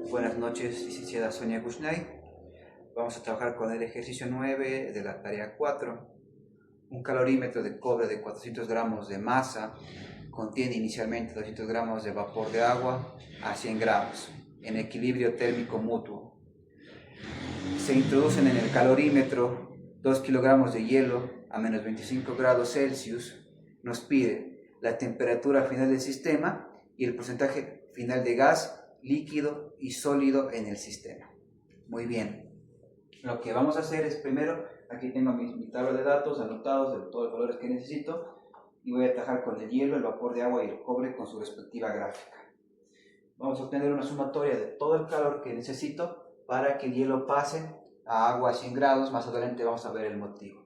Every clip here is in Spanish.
Buenas noches, licenciada Sonia Gushnay. Vamos a trabajar con el ejercicio 9 de la tarea 4. Un calorímetro de cobre de 400 gramos de masa contiene inicialmente 200 gramos de vapor de agua a 100 grados en equilibrio térmico mutuo. Se introducen en el calorímetro 2 kilogramos de hielo a menos 25 grados Celsius. Nos pide la temperatura final del sistema y el porcentaje final de gas, líquido y sólido en el sistema. Muy bien. Lo que vamos a hacer es primero, aquí tengo mi tabla de datos anotados de todos los valores que necesito y voy a trabajar con el hielo, el vapor de agua y el cobre con su respectiva gráfica. Vamos a obtener una sumatoria de todo el calor que necesito para que el hielo pase a agua a 100 grados. Más adelante vamos a ver el motivo.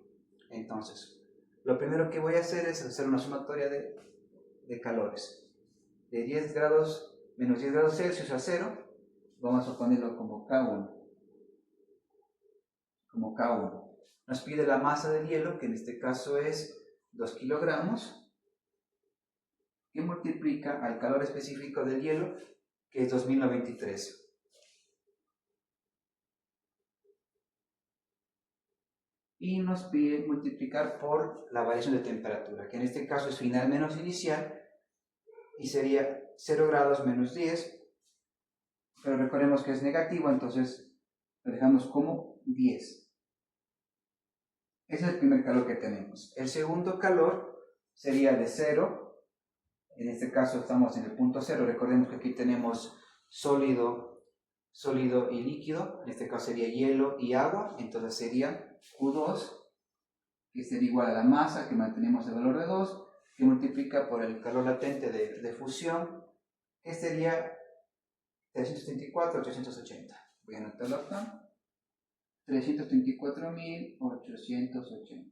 Entonces, lo primero que voy a hacer es hacer una sumatoria de calores. De 10 grados, menos 10 grados Celsius a 0, vamos a ponerlo como K1. Como K1. Nos pide la masa del hielo, que en este caso es 2 kilogramos, que multiplica al calor específico del hielo, que es 2093. Y nos pide multiplicar por la variación de temperatura, que en este caso es final menos inicial, y sería 0 grados menos 10, pero recordemos que es negativo, entonces lo dejamos como 10. Ese es el primer calor que tenemos. El segundo calor sería de 0, en este caso estamos en el punto 0, recordemos que aquí tenemos sólido y líquido, en este caso sería hielo y agua, entonces sería Q2, que sería igual a la masa, que mantenemos el valor de 2, que multiplica por el calor latente de fusión, que sería 334.880. Voy a anotarlo acá. 334.880.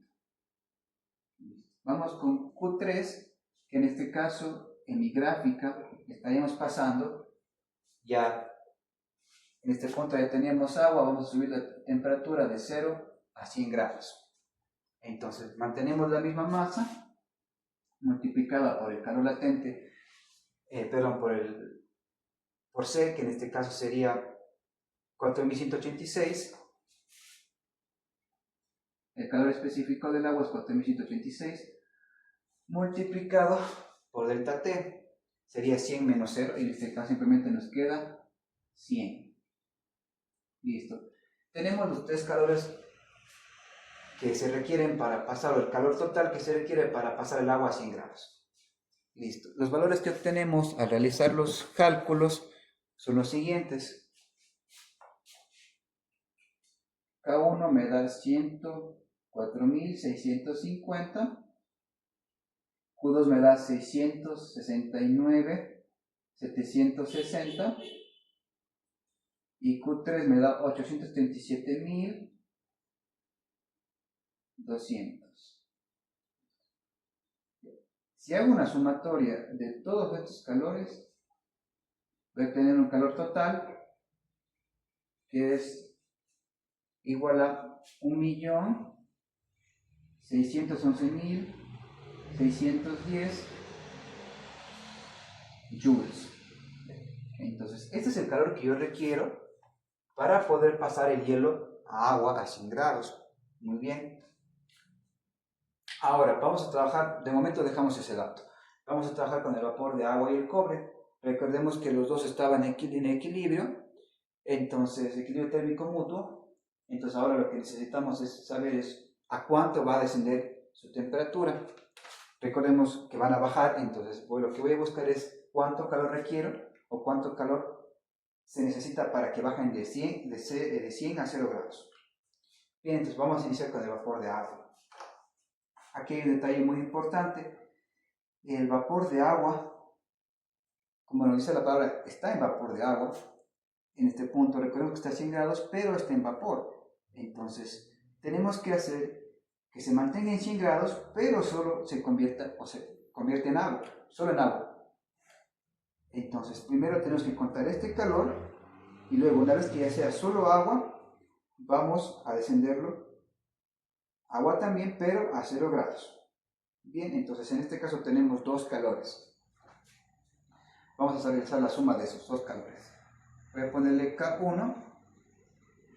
Vamos con Q3, que en este caso, en mi gráfica, estaríamos pasando, ya en este punto ya teníamos agua, vamos a subir la temperatura de 0 a 100 grados. Entonces, mantenemos la misma masa, multiplicada por el calor latente, por C, que en este caso sería 4186. El calor específico del agua es 4186, multiplicado por delta T, sería 100 menos 0, y en este caso simplemente nos queda 100. Listo. Tenemos los tres calores que se requieren para pasar, o el calor total que se requiere para pasar el agua a 100 grados. Listo. Los valores que obtenemos al realizar los cálculos son los siguientes. K1 me da 104.650. Q2 me da 669.760 y Q3 me da 837.200. Si hago una sumatoria de todos estos calores, voy a tener un calor total que es igual a 1.611.610 joules. Entonces, este es el calor que yo requiero para poder pasar el hielo a agua a 100 grados. Muy bien. Ahora, vamos a trabajar, de momento dejamos ese dato. Vamos a trabajar con el vapor de agua y el cobre. Recordemos que los dos estaban en equilibrio, entonces, equilibrio térmico mutuo. Entonces, ahora lo que necesitamos saber a cuánto va a descender su temperatura. Recordemos que van a bajar, entonces lo que voy a buscar es cuánto calor requiero o cuánto calor se necesita para que bajen de 100 a 0 grados. Bien, entonces vamos a iniciar con el vapor de agua. Aquí hay un detalle muy importante. El vapor de agua, como nos dice la palabra, está en vapor de agua. En este punto recordemos que está a 100 grados, pero está en vapor. Entonces, tenemos que hacer que se mantenga en 100 grados, pero solo se convierte en agua, solo en agua. Entonces, primero tenemos que contar este calor, y luego, una vez que ya sea solo agua, vamos a descenderlo, agua también, pero a 0 grados. Bien, entonces en este caso tenemos dos calores. Vamos a realizar la suma de esos dos calores. Voy a ponerle K1,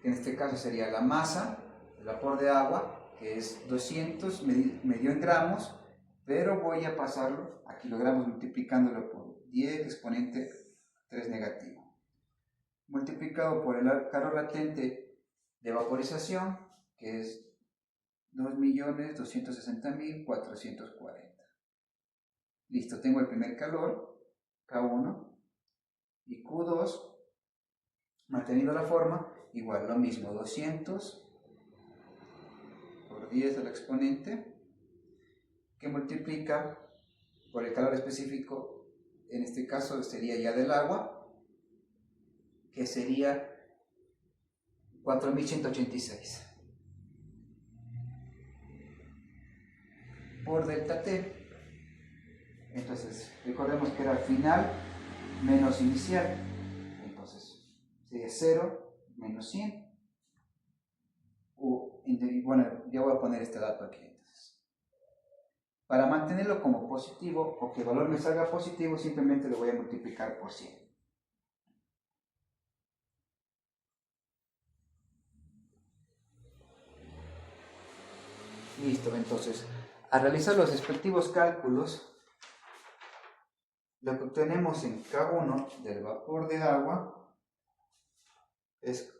que en este caso sería la masa, el vapor de agua, que es 200, medido en gramos, pero voy a pasarlo a kilogramos multiplicándolo por 10 exponente 3 negativo, multiplicado por el calor latente de vaporización, que es 2.260.440. Listo, tengo el primer calor, K1, y Q2, manteniendo la forma, igual lo mismo, 200 por 10 al exponente, que multiplica por el calor específico, en este caso sería ya del agua, que sería 4.186 por delta T. Entonces, recordemos que era final menos inicial. Entonces, sería 0 menos 100. Bueno, ya voy a poner este dato aquí. Entonces, para mantenerlo como positivo o que el valor me salga positivo, simplemente lo voy a multiplicar por 100. Listo, entonces, al realizar los respectivos cálculos, lo que obtenemos en K1 del vapor de agua es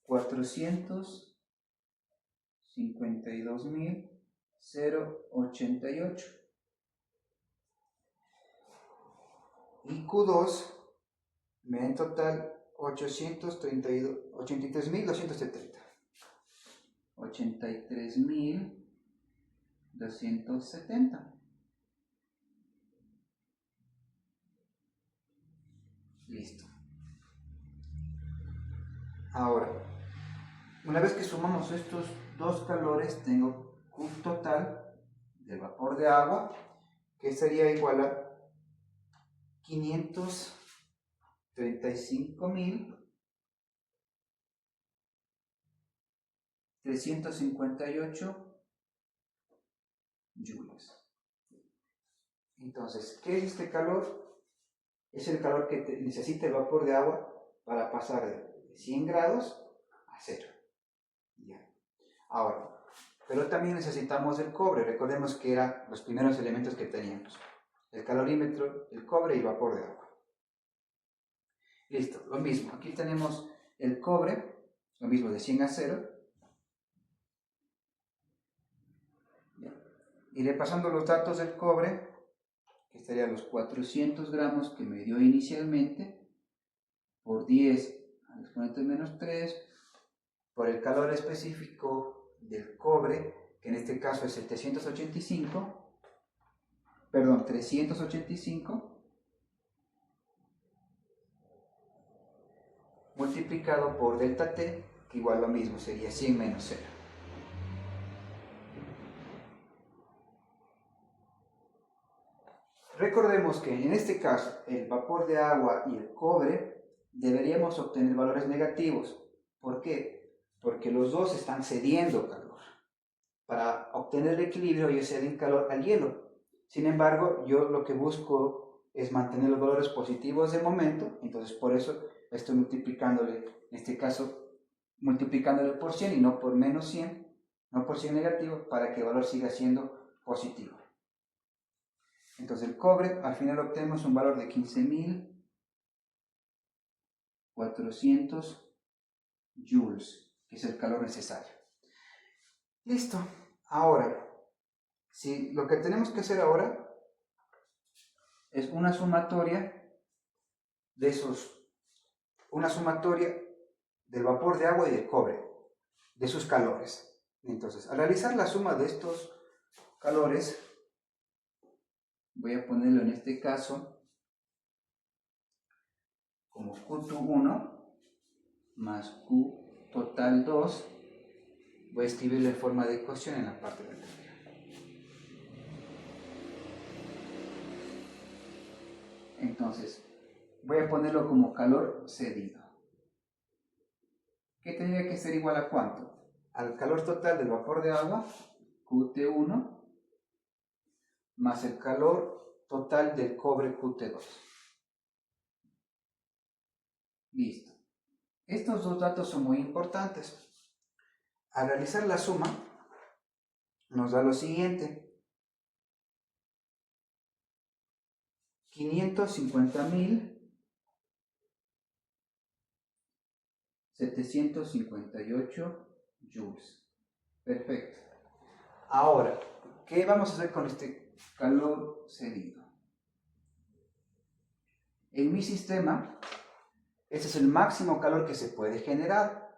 452.088 y Q2 me da en total 83.270. 83.270. Listo. Ahora, una vez que sumamos estos dos calores, tengo Q total del vapor de agua, que sería igual a 535.358 joules. Entonces, ¿qué es este calor? Es el calor que necesita el vapor de agua para pasar de 100 grados a 0. Ya. Ahora, pero también necesitamos el cobre. Recordemos que eran los primeros elementos que teníamos: el calorímetro, el cobre y el vapor de agua. Listo, lo mismo. Aquí tenemos el cobre, lo mismo, de 100 a 0. Ya. Iré pasando los datos del cobre, que estarían los 400 gramos que me dio inicialmente, por 10 al exponente menos 3, por el calor específico del cobre, que en este caso es 385, multiplicado por delta T, que igual lo mismo, sería 100 menos 0. Recordemos que en este caso el vapor de agua y el cobre deberíamos obtener valores negativos. ¿Por qué? Porque los dos están cediendo calor. Para obtener el equilibrio ellos ceden calor al hielo. Sin embargo, yo lo que busco es mantener los valores positivos de momento, entonces por eso estoy multiplicándole, en este caso, multiplicándole por 100 y no por menos 100, no por 100 negativo, para que el valor siga siendo positivo. Entonces el cobre, al final obtenemos un valor de 15.400 joules, que es el calor necesario. Listo. Ahora, si lo que tenemos que hacer ahora es una sumatoria del vapor de agua y del cobre, de sus calores. Entonces, al realizar la suma de estos calores, voy a ponerlo en este caso como Q1 más Q total 2. Voy a escribirlo en forma de ecuación en la parte de arriba. Entonces, voy a ponerlo como calor cedido. ¿Qué tendría que ser igual a cuánto? Al calor total del vapor de agua, Qt1, más el calor total del cobre, Qt2. Listo. Estos dos datos son muy importantes. Al realizar la suma, nos da lo siguiente. 550.758 joules. Perfecto. Ahora, ¿qué vamos a hacer con este calor cedido? En mi sistema, este es el máximo calor que se puede generar.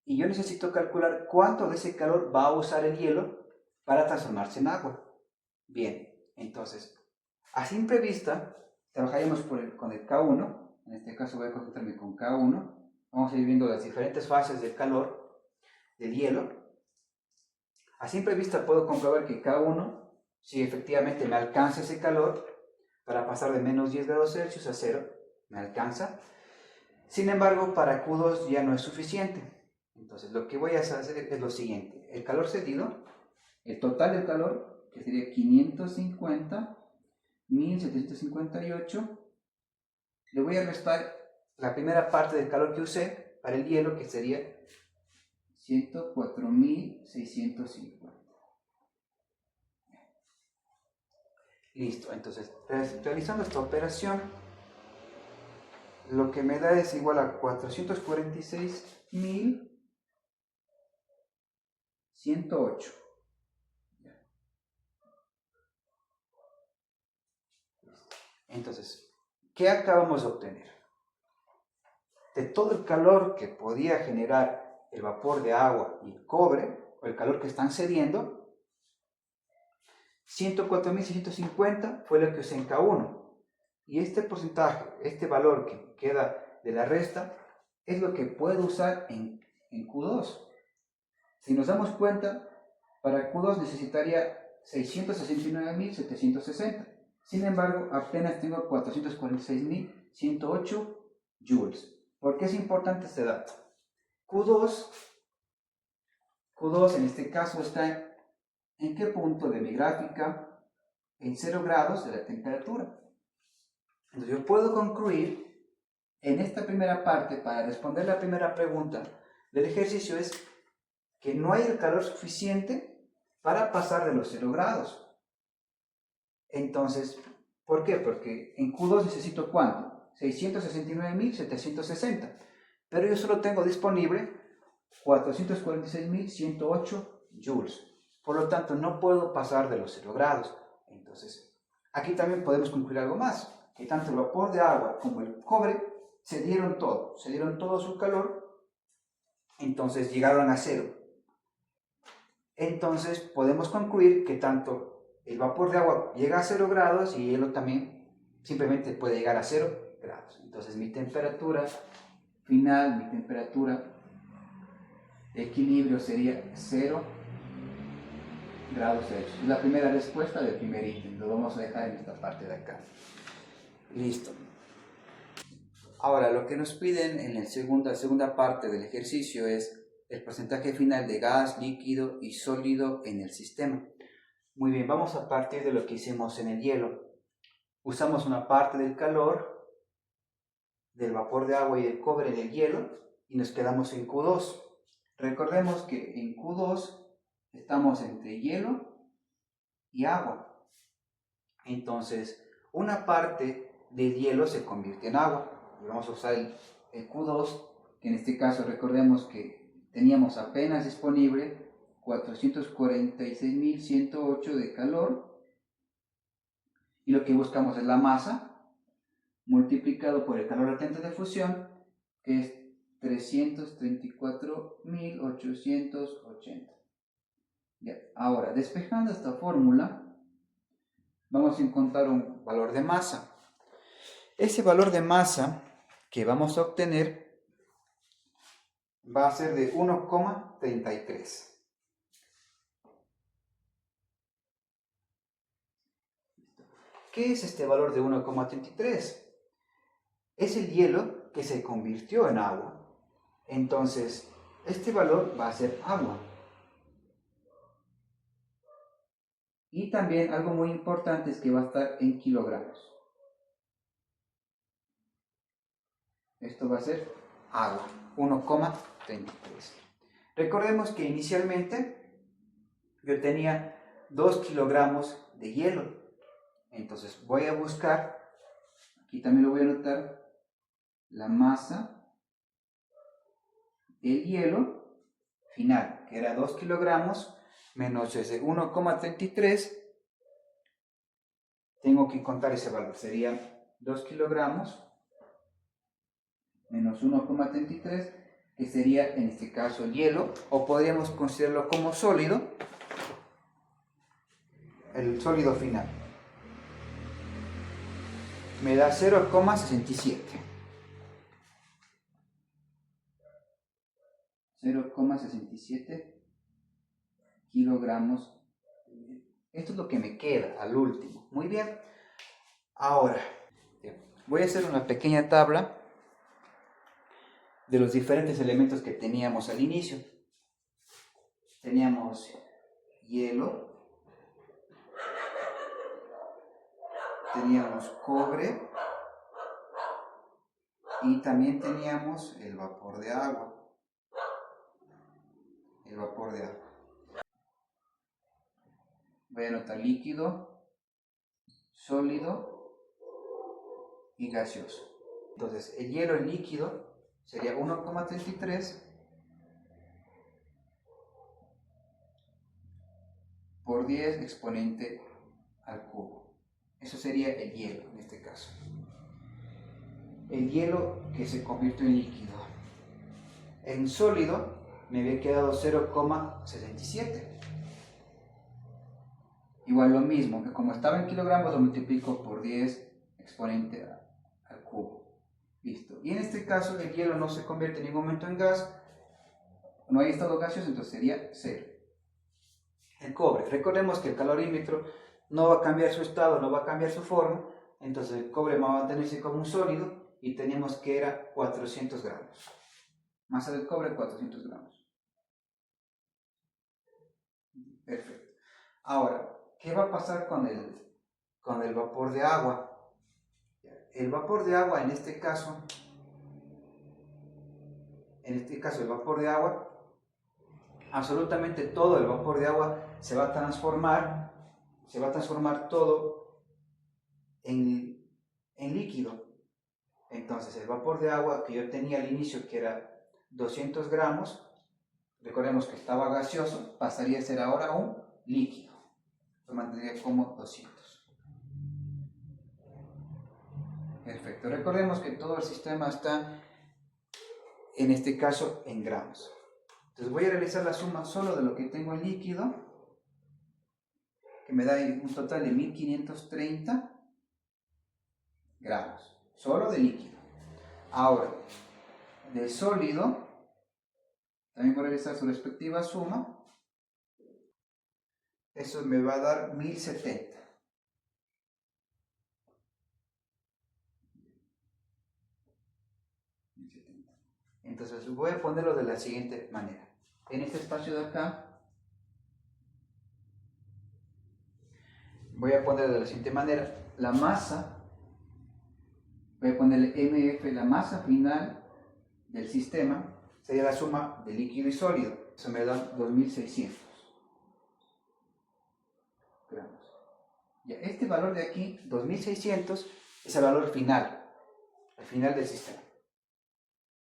Y yo necesito calcular cuánto de ese calor va a usar el hielo para transformarse en agua. Bien, entonces, a simple vista, trabajaremos con el K1. En este caso voy a concentrarme con K1. Vamos a ir viendo las diferentes fases del calor del hielo. A simple vista puedo comprobar que K1, si efectivamente me alcanza ese calor, para pasar de menos 10 grados Celsius a 0, me alcanza. Sin embargo, para Q2 ya no es suficiente. Entonces, lo que voy a hacer es lo siguiente. El calor cedido, el total del calor, que sería 550.758, le voy a restar la primera parte del calor que usé para el hielo, que sería 104.650. Listo, entonces, realizando esta operación, lo que me da es igual a 446.108. Entonces, ¿qué acabamos de obtener? De todo el calor que podía generar el vapor de agua y el cobre, o el calor que están cediendo, 104.650 fue lo que usé en K1. Y este porcentaje, este valor que queda de la resta, es lo que puedo usar en Q2. Si nos damos cuenta, para Q2 necesitaría 669.760. Sin embargo, apenas tengo 446.108 joules. ¿Por qué es importante este dato? Q2 en este caso está ¿en qué punto de mi gráfica? En 0 grados de la temperatura. Entonces yo puedo concluir en esta primera parte, para responder la primera pregunta del ejercicio, es que no hay el calor suficiente para pasar de los 0 grados. Entonces, ¿por qué? Porque en Q2 necesito ¿cuánto? 669.760. Pero yo solo tengo disponible 446.108 joules. Por lo tanto, no puedo pasar de los 0 grados. Entonces, aquí también podemos concluir algo más, que tanto el vapor de agua como el cobre cedieron todo su calor, entonces llegaron a 0. Entonces, podemos concluir que tanto el vapor de agua llega a 0 grados y el hielo también simplemente puede llegar a 0 grados. Entonces, mi temperatura final, mi temperatura de equilibrio sería 0 grados Celsius. Es la primera respuesta del primer ítem. Lo vamos a dejar en esta parte de acá. Listo. Ahora, lo que nos piden en la segunda parte del ejercicio es el porcentaje final de gas, líquido y sólido en el sistema. Muy bien, vamos a partir de lo que hicimos en el hielo. Usamos una parte del calor del vapor de agua y el cobre en el hielo y nos quedamos en Q2. Recordemos que en Q2 estamos entre hielo y agua. Entonces, una parte del hielo se convierte en agua. Y vamos a usar el Q2, que en este caso recordemos que teníamos apenas disponible 446.108 de calor. Y lo que buscamos es la masa multiplicado por el calor latente de fusión, que es 334.880. Ya, ahora, despejando esta fórmula, vamos a encontrar un valor de masa. Ese valor de masa que vamos a obtener va a ser de 1,33. ¿Qué es este valor de 1,33? Es el hielo que se convirtió en agua. Entonces, este valor va a ser agua. Y también algo muy importante es que va a estar en kilogramos. Esto va a ser agua, 1,33. Recordemos que inicialmente yo tenía 2 kilogramos de hielo. Entonces voy a buscar, aquí también lo voy a anotar, la masa del hielo final, que era 2 kilogramos menos ese 1,33. Tengo que contar ese valor, sería 2 kilogramos menos 1,33, que sería en este caso el hielo, o podríamos considerarlo como sólido, el sólido final. Me da 0,67. 0,67 kilogramos. Esto es lo que me queda al último. Muy bien. Ahora, voy a hacer una pequeña tabla de los diferentes elementos que teníamos al inicio. Teníamos hielo, teníamos cobre y también teníamos el vapor de agua. El vapor de agua. Voy a anotar líquido, sólido y gaseoso. Entonces, el hielo en líquido sería 1,33 por 10 exponente al cubo. Eso sería el hielo en este caso. El hielo que se convirtió en líquido. En sólido me había quedado 0,67. Igual lo mismo, que como estaba en kilogramos lo multiplico por 10 exponente al cubo. Listo. Y en este caso el hielo no se convierte en ningún momento en gas, no hay estado gaseoso, entonces sería 0. El cobre, recordemos que el calorímetro no va a cambiar su estado, no va a cambiar su forma, entonces el cobre va a mantenerse como un sólido y teníamos que era 400 gramos. Masa del cobre 400 gramos. Perfecto. Ahora, ¿qué va a pasar con el vapor de agua? El vapor de agua en este caso el vapor de agua, absolutamente todo el vapor de agua se va a transformar todo en líquido. Entonces el vapor de agua que yo tenía al inicio, que era 200 gramos, recordemos que estaba gaseoso, pasaría a ser ahora un líquido. Lo mantendría como 200. Perfecto. Recordemos que todo el sistema está, en este caso, en gramos. Entonces voy a realizar la suma solo de lo que tengo en líquido, que me da un total de 1530 gramos, solo de líquido. Ahora, de sólido, también voy a realizar su respectiva suma. Eso me va a dar 1070. Entonces voy a ponerlo de la siguiente manera. En este espacio de acá, voy a poner de la siguiente manera la masa. Voy a ponerle MF, la masa final del sistema, sería la suma de líquido y sólido. Eso me da 2600 gramos. Ya, este valor de aquí, 2600, es el valor final, el final del sistema.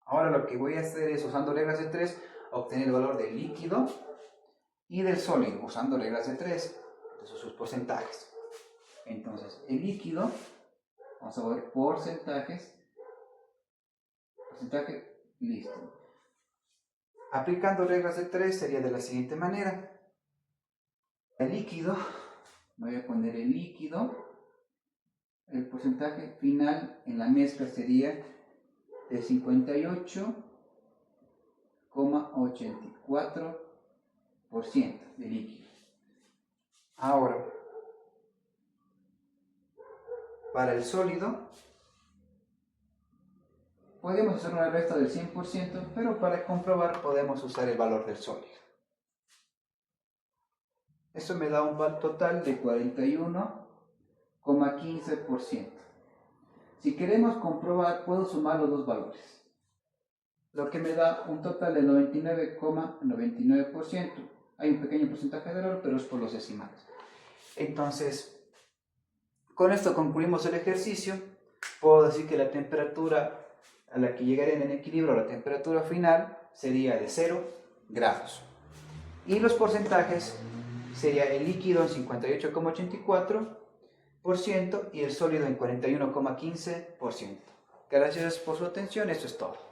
Ahora lo que voy a hacer es, usando reglas de 3, obtener el valor del líquido y del sólido, usando reglas de 3, entonces sus porcentajes. Entonces, el líquido, vamos a ver porcentajes, porcentaje, listo. Aplicando reglas de 3 sería de la siguiente manera. El líquido, voy a poner el líquido, el porcentaje final en la mezcla sería de 58,84% de líquido. Ahora, para el sólido, podemos hacer una resta del 100%, pero para comprobar podemos usar el valor del sólido. Eso me da un total de 41,15%. Si queremos comprobar, puedo sumar los dos valores, lo que me da un total de 99,99%. Hay un pequeño porcentaje de error, pero es por los decimales. Entonces, con esto concluimos el ejercicio. Puedo decir que la temperatura a la que llegaría en equilibrio, la temperatura final, sería de 0 grados. Y los porcentajes sería el líquido en 58,84% y el sólido en 41,15%. Gracias por su atención, eso es todo.